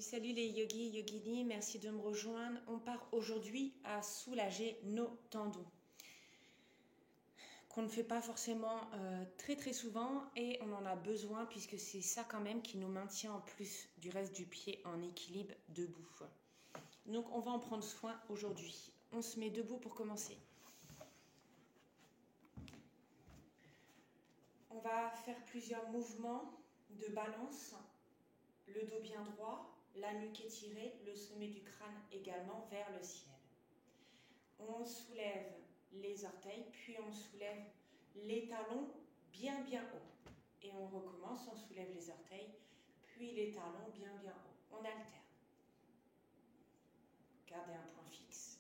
Salut les yogis, yoginis, merci de me rejoindre. On part aujourd'hui à soulager nos tendons, qu'on ne fait pas forcément très souvent et on en a besoin puisque c'est ça quand même qui nous maintient en plus du reste du pied en équilibre debout. Donc on va en prendre soin aujourd'hui. On se met debout pour commencer. On va faire plusieurs mouvements de balance, le dos bien droit, la nuque étirée, le sommet du crâne également vers le ciel. On soulève les orteils, puis on soulève les talons bien haut. Et on recommence, on soulève les orteils, puis les talons bien haut. On alterne. Gardez un point fixe.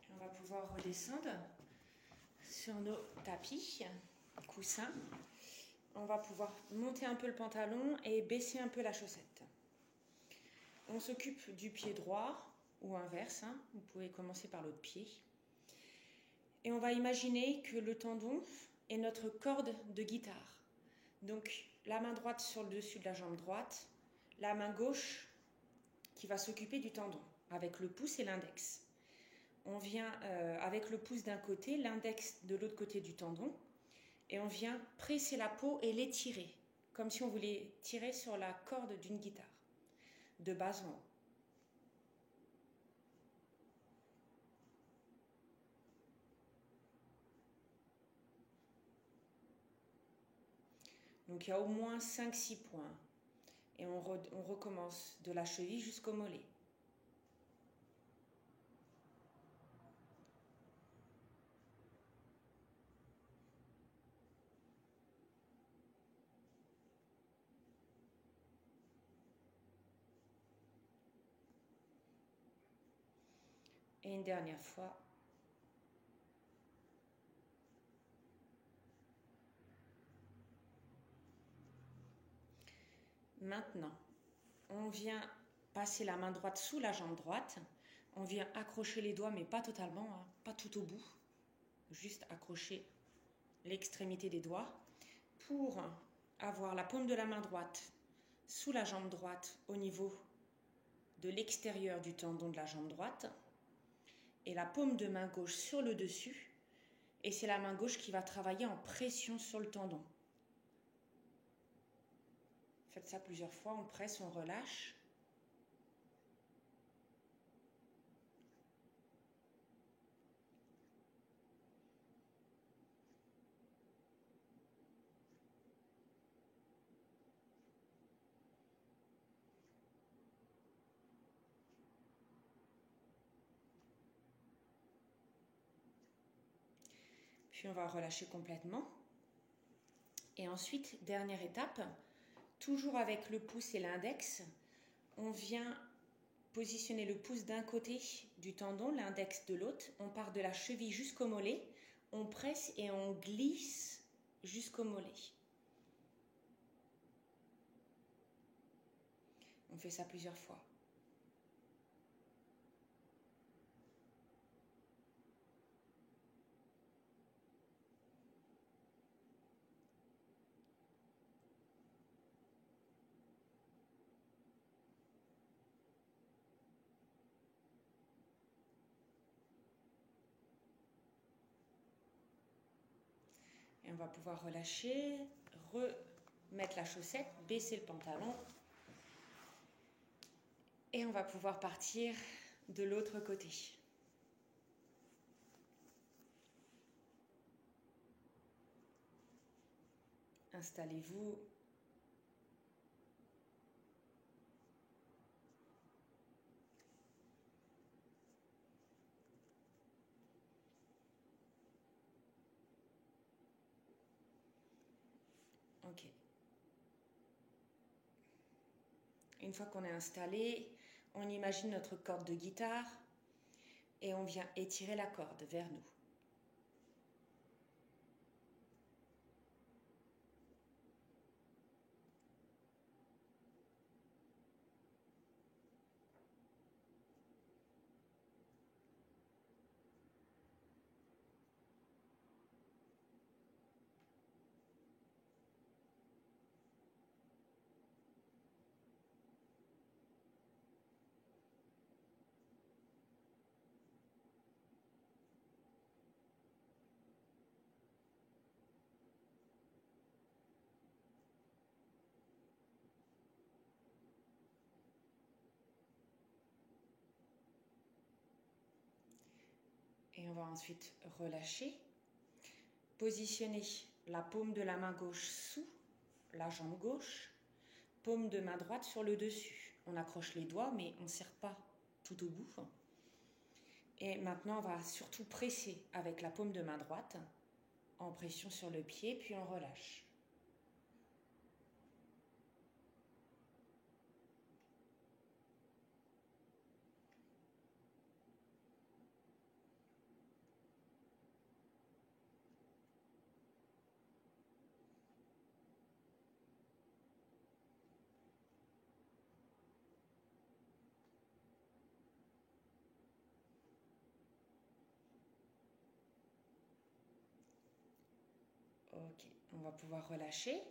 On va pouvoir redescendre sur nos tapis, coussins. On va pouvoir monter un peu le pantalon et baisser un peu la chaussette. On s'occupe du pied droit ou inverse, vous pouvez commencer par l'autre pied. Et on va imaginer que le tendon est notre corde de guitare. Donc la main droite sur le dessus de la jambe droite, la main gauche qui va s'occuper du tendon avec le pouce et l'index. On vient avec le pouce d'un côté, l'index de l'autre côté du tendon, et on vient presser la peau et l'étirer, comme si on voulait tirer sur la corde d'une guitare, de bas en haut. Donc il y a au moins 5-6 points. Et on recommence de la cheville jusqu'au mollet. Et une dernière fois. Maintenant, on vient passer la main droite sous la jambe droite. On vient accrocher les doigts, mais pas totalement, pas tout au bout. Juste accrocher l'extrémité des doigts pour avoir la paume de la main droite sous la jambe droite au niveau de l'extérieur du tendon de la jambe droite et la paume de main gauche sur le dessus. Et c'est la main gauche qui va travailler en pression sur le tendon. Faites ça plusieurs fois, on presse, on relâche. Puis on va relâcher complètement. Et ensuite, dernière étape, toujours avec le pouce et l'index, on vient positionner le pouce d'un côté du tendon, l'index de l'autre. On part de la cheville jusqu'au mollet. On presse et on glisse jusqu'au mollet. On fait ça plusieurs fois. Et on va pouvoir relâcher, remettre la chaussette, baisser le pantalon. Et on va pouvoir partir de l'autre côté. Installez-vous. Ok. Une fois qu'on est installé, On imagine notre corde de guitare et on vient étirer la corde vers nous. Et on va ensuite relâcher. Positionner la paume de la main gauche sous la jambe gauche, paume de main droite sur le dessus. On accroche les doigts, mais on ne serre pas tout au bout. Et maintenant, on va surtout presser avec la paume de main droite, en pression sur le pied, puis on relâche. Ok, on va pouvoir relâcher.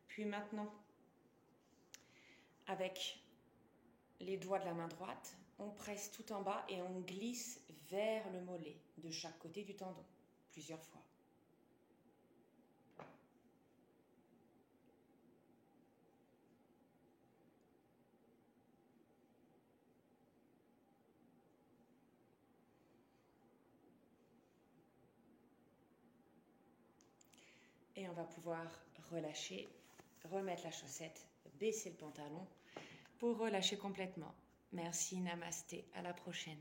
Puis maintenant, avec les doigts de la main droite, on presse tout en bas et on glisse vers le mollet de chaque côté du tendon, plusieurs fois. Et on va pouvoir relâcher, remettre la chaussette, baisser le pantalon pour relâcher complètement. Merci, namasté, à la prochaine.